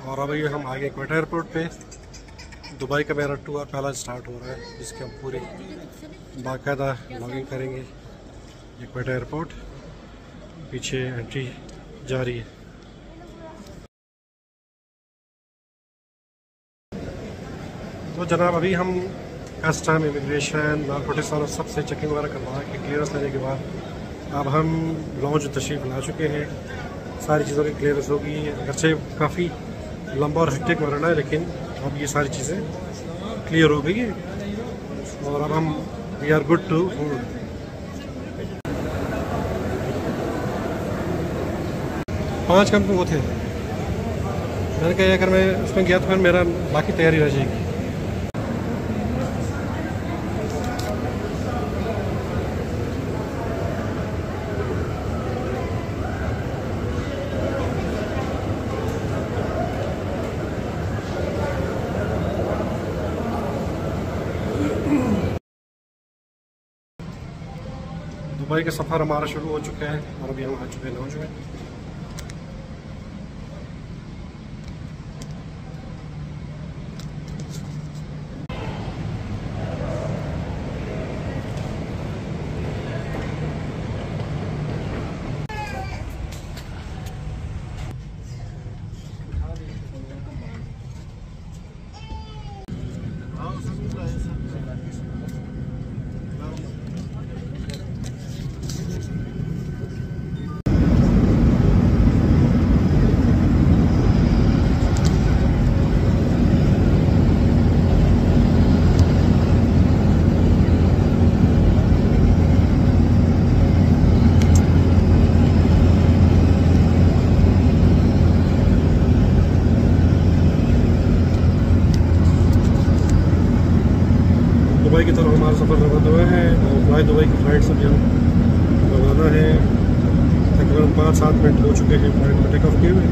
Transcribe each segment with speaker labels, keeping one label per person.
Speaker 1: और अभी हम आगे क्वेटा एयरपोर्ट पे दुबई का मेरा टूर पहला स्टार्ट हो रहा है, जिसके हम पूरी बाकायदा लॉगिंग करेंगे। ये क्वेटा एयरपोर्ट, पीछे एंट्री जारी है। तो जनाब अभी हम कस्टम, इमिग्रेशन, नारकोटिक्स वालों सबसे चेकिंग वगैरह करवा के क्लियरेंस लेने के बाद अब हम लॉन्च तशरीफ़ ला चुके हैं। सारी चीज़ों की क्लियरेंस होगी। अगरचे काफ़ी लंबा और हेक्टिक मरना है, लेकिन अब ये सारी चीज़ें क्लियर हो गई है और अब हम we are good to food. 5 कम वो थे, मैंने कहा अगर मैं उसमें गया तो फिर मेरा बाकी तैयारी रह जाएगी। दुबई का सफ़र हमारा शुरू हो चुका है और अभी हम आ चुके हैं लॉन्च में। दुबई की तरफ हमारा सफ़र रवाना हुआ है और फ्लाई दुबई की फ़्लाइट से भी हम रवाना है। तकरीबन 5-7 मिनट हो चुके हैं फ्लाइट में टेक ऑफ किए हुए।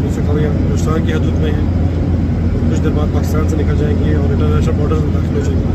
Speaker 1: जैसे कभी हम हिंदुस्तान की हदूद में हैं, कुछ देर बाद पाकिस्तान से निकल जाएंगे और इंटरनेशनल बॉर्डर में दाखिल हो जाएंगे।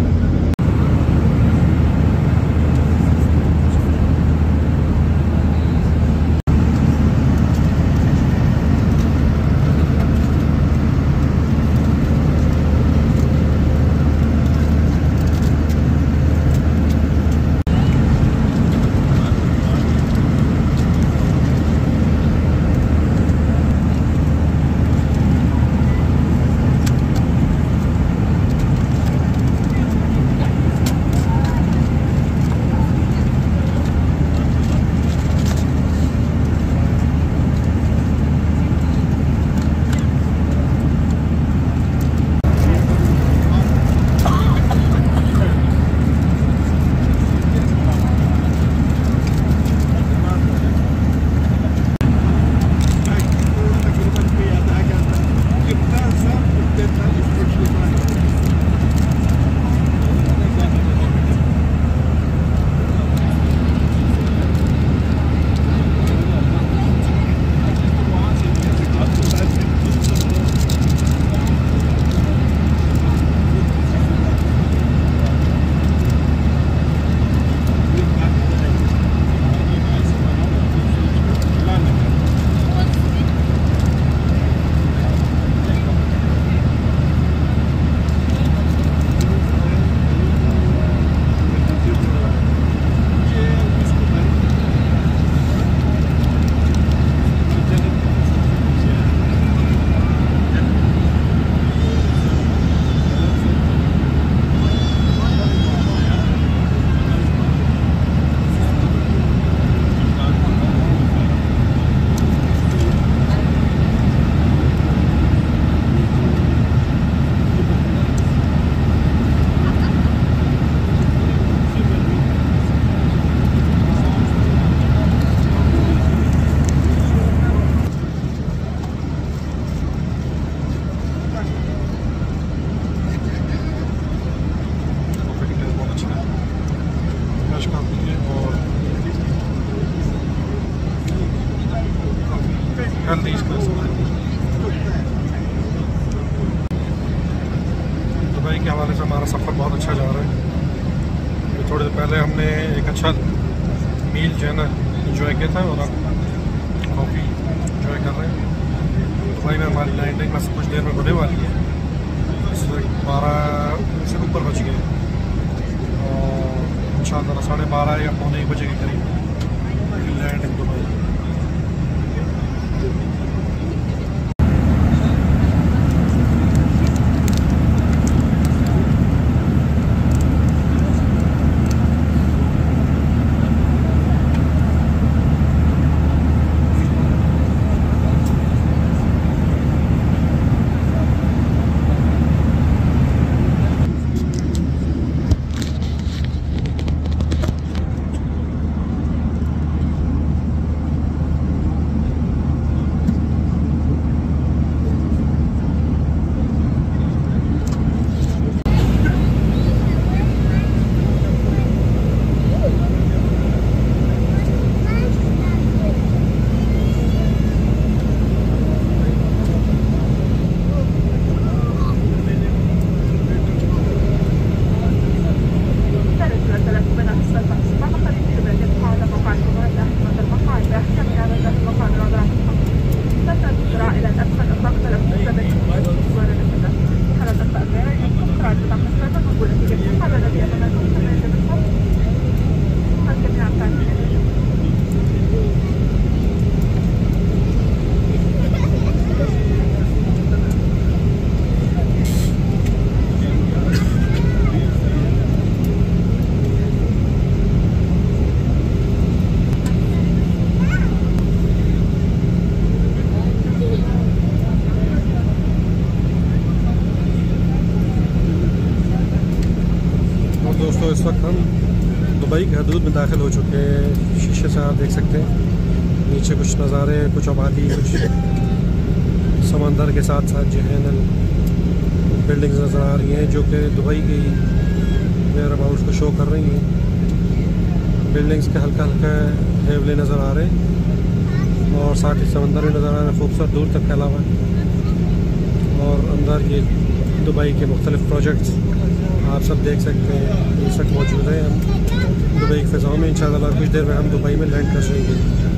Speaker 1: दुबई के हवाले से हमारा सफ़र बहुत अच्छा जा रहा है। थोड़ी देर पहले हमने एक अच्छा मील जो है ना इंजॉय किया था और अब कॉफ़ी इंजॉय कर रहे हैं। दुबई में हमारी लैंडिंग बस कुछ देर में होने वाली है। इस वक्त 12 से ऊपर बज गए और इंशाअल्लाह 12:30 या पौने 1 बजे के करीब लैंड इन दुबई। दोस्तों इस वक्त हम दुबई की हदूद में दाखिल हो चुके हैं। शीशे से आप देख सकते हैं नीचे कुछ नज़ारे, कुछ आबादी, कुछ समंदर के साथ साथ जो है न बिल्डिंग्स नज़र आ रही हैं जो कि दुबई की वेयर अबाउट्स को शो कर रही हैं। बिल्डिंग्स के हल्का हल्का हेवले नज़र आ रहे हैं और साथ ही समंदर भी नज़र आ रहा है, खूबसूरत दूर तक फैला हुआ है। और अंदर ये दुबई के मुख्तलिफ प्रोजेक्ट्स आप सब देख सकते हैं, इस वक्त मौजूद हैं हम दुबई की फ़िज़ाओं में। इंशाअल्लाह कुछ देर में हम दुबई में लैंड कर जाएंगे।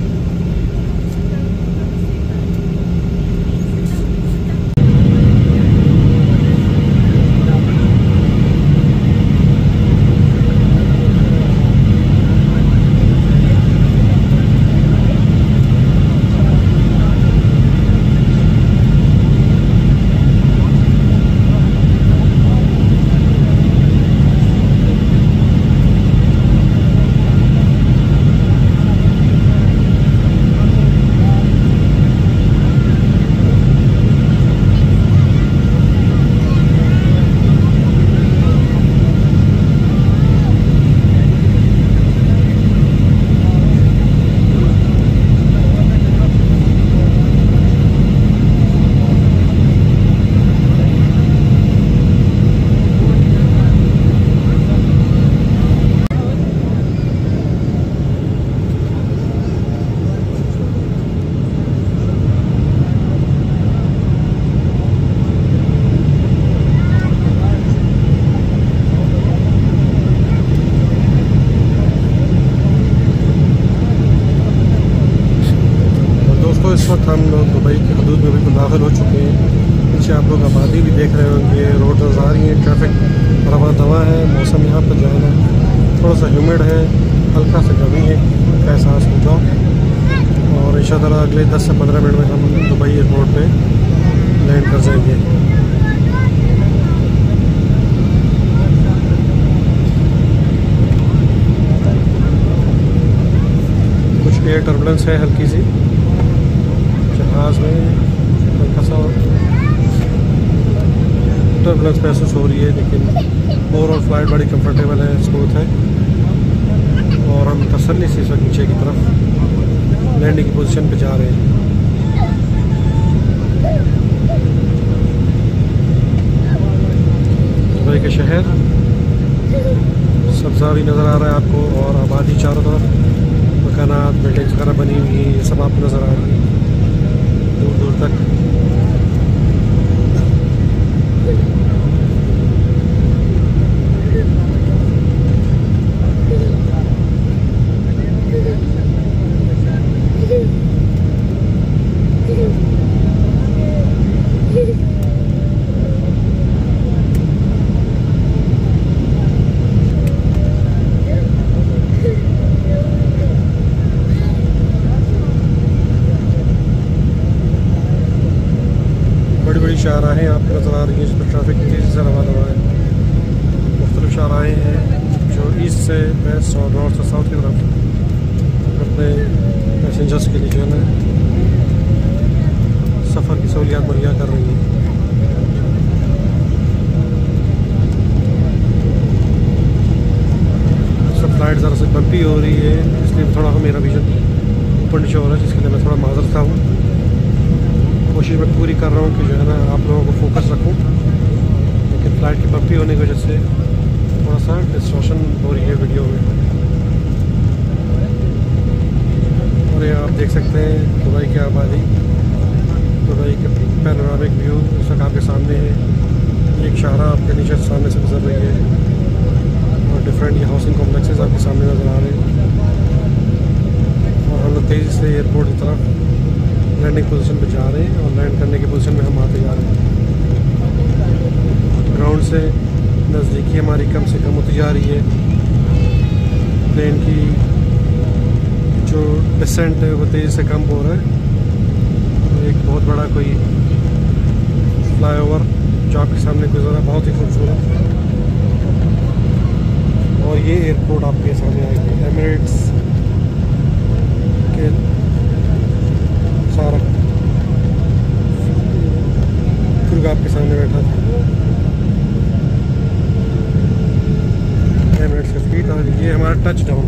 Speaker 1: इस वक्त हम लोग दुबई की हदूद में बिल्कुल दाखिल हो चुके हैं। पीछे आप लोग आबादी भी देख रहे होंगे, रोड नज़र आ रही है, ट्रैफिक रवा दवा है। मौसम यहाँ पर जो है ना थोड़ा सा ह्यूमिड है, हल्का सा गर्मी है का एहसास होगा। और इंशाअल्लाह अगले 10 से 15 मिनट में हम दुबई एयरपोर्ट पे लैंड कर जाएंगे। कुछ एयर टर्बुलेंस है हल्की सी जहाज़ में, हल्का सा टर्बुलेंस महसूस हो रही है, लेकिन ओवरऑल फ्लाइट बड़ी कंफर्टेबल है, स्मूथ है। और हम तसल्ली से इस वक्त नीचे की तरफ लैंडिंग की पोजीशन पे जा रहे हैं। दुबई के शहर सब्ज़ा भी नज़र आ रहा है आपको और आबादी चारों तरफ, मकानात, बिल्डिंग्स वगैरह बनी हुई है, ये सब आपको नज़र आ रही है दूर दूर तक। बड़ी शाहराहें आपको नज़र आ रही हैं जिसमें ट्रैफिक तेज़ी से रवा दवा है। मुख्तलिफ शाहराहें हैं जो ईस्ट से वेस्ट और नॉर्थ से साउथ की तरफ अपने पैसेंजर्स के लिए जो है ना सफ़र की सहूलियात मुहैया कर रही हैं। सब फ्लाइट ज़रा से बम्पी हो रही है, इसलिए थोड़ा मेरा विजन ऊपर नीचे हो रहा है, जिसके लिए मैं थोड़ा माजरत था हूँ। कोशिश मैं पूरी कर रहा हूँ कि जो है ना आप लोगों को फोकस रखूँ, लेकिन फ़्लाइट की बम्पी होने की वजह से थोड़ा सा डिस्टॉर्शन हो रही है वीडियो में। और ये आप देख सकते हैं दुबई की आबादी, दुबई के पैनोरामिक व्यू इस वक्त आपके सामने है। एक शाहरा आपके नीचे सामने से गुजर रही है और डिफरेंट ये हाउसिंग कॉम्प्लेक्सेस आपके सामने नज़र आ रहे हैं। और हम लोग तेज़ी से एयरपोर्ट की तरफ लैंडिंग पोजीशन पे जा रहे हैं और लैंड करने की पोजीशन में हम आते जा रहे हैं। ग्राउंड से नज़दीकी हमारी कम से कम होती जा रही है। प्लेन की जो डिसेंट है वो तेज़ी से कम हो रहा है। एक बहुत बड़ा कोई फ्लाईओवर जो आपके सामने गुजरा, बहुत ही खूबसूरत। और ये एयरपोर्ट आपके सामने आएगी, एमिरेट्स के सारा क्रू आपके सामने बैठा था। एमिरेट्स का फ्लीट और ये हमारा टच डाउन।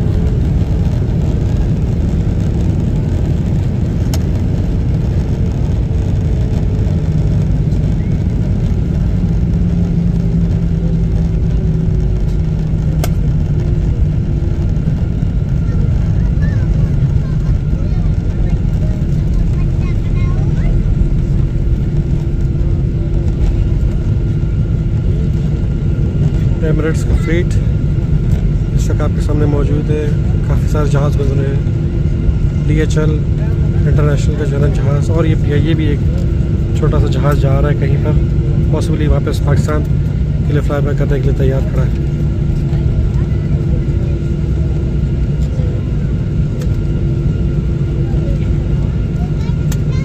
Speaker 1: एमिरेट्स का फ्लीट इस वक्त आपके सामने मौजूद है। काफ़ी सारे जहाज़ गुजरे हैं, DHL इंटरनेशनल का जनरल जहाज़, और ये भी एक छोटा सा जहाज़ जा रहा है कहीं पर, पॉसिबली वापस पाकिस्तान के लिए फ्लाई बैक करने के लिए तैयार खड़ा है।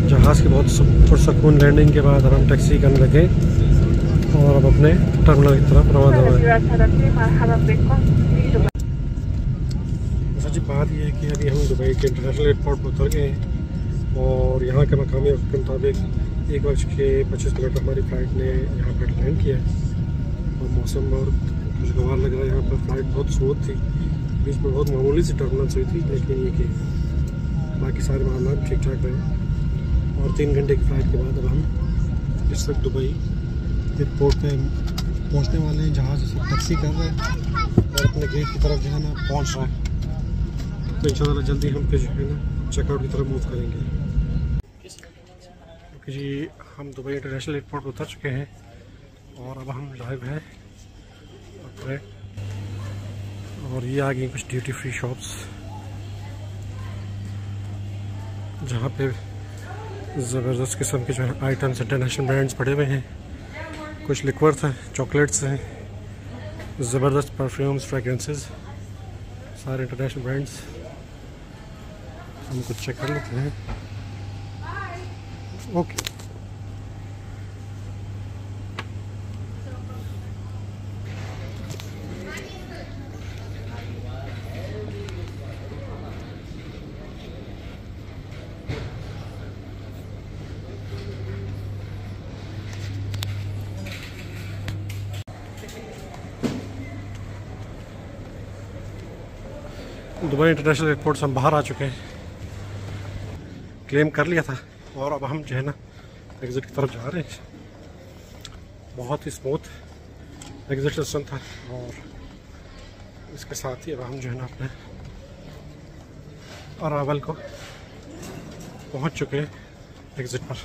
Speaker 1: जहाज़ की बहुत पुरसकून लैंडिंग के बाद अब हम टैक्सी करने लगे और अब अपने टर्मिनल की तरफ रवाना हुए। जी बात यह है कि अभी हम दुबई के इंटरनेशनल एयरपोर्ट पर उतर गए हैं और यहाँ के मकामी वक्त के मुताबिक 1:25 हमारी फ़्लाइट ने यहाँ पर लैंड किया है। और मौसम बहुत खुशगवार लग रहा है। यहाँ पर फ़्लाइट बहुत स्मूथ थी, बीच में बहुत मामूली सी टर्बुलेंस हुई थी, लेकिन ये कि बाकी सारे मामला ठीक ठाक रहे। और 3 घंटे की फ़्लाइट के बाद अब हम इस वक्त दुबई एयरपोर्ट पे पहुंचने वाले हैं। जहाज़ इसे टैक्सी कर रहे हैं और अपने गेट की तरफ जो है ना पहुंच रहा है। तो इंशाल्लाह जल्दी हम फिर जो है ना चेकआउट की तरफ मूव करेंगे। ओके जी, हम दुबई इंटरनेशनल एयरपोर्ट पर उतर चुके हैं और अब हम लाइव हैं अपने, और ये आ गई कुछ ड्यूटी फ्री शॉप्स जहाँ पे ज़बरदस्त किस्म के जो है आइटम्स इंटरनेशनल ब्रांड्स पड़े हुए हैं। कुछ लिक्वर्स हैं, चॉकलेट्स हैं, ज़बरदस्त परफ्यूम्स, फ्रेगरेंसेस, सारे इंटरनेशनल ब्रांड्स। हम कुछ चेक कर लेते हैं। ओके, दुबई इंटरनेशनल एयरपोर्ट से हम बाहर आ चुके हैं, क्लेम कर लिया था और अब हम जो है ना एग्ज़िट की तरफ जा रहे हैं। बहुत ही स्मूथ एग्ज़िट सिस्टम था और इसके साथ ही अब हम जो है ना अपने अरावल को पहुंच चुके हैं एग्ज़िट पर।